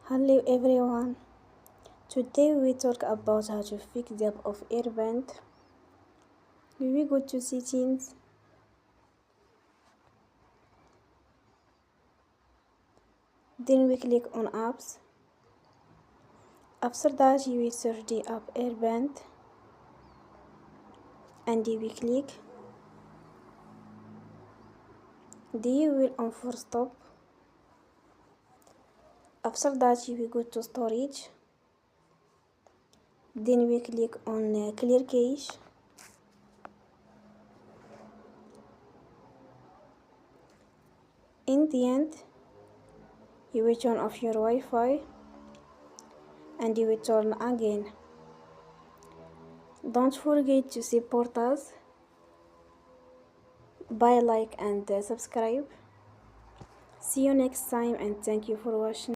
Hello everyone. Today we talk about how to fix the app of Airbnb. We go to settings, then we click on apps. After that you will search the app Airbnb and you will click. Then you will on for stop. After that you will go to storage. Then we click on clear cache. In the end, you will turn off your Wi-Fi and you will turn again. Don't forget to support us by like and subscribe. See you next time and thank you for watching.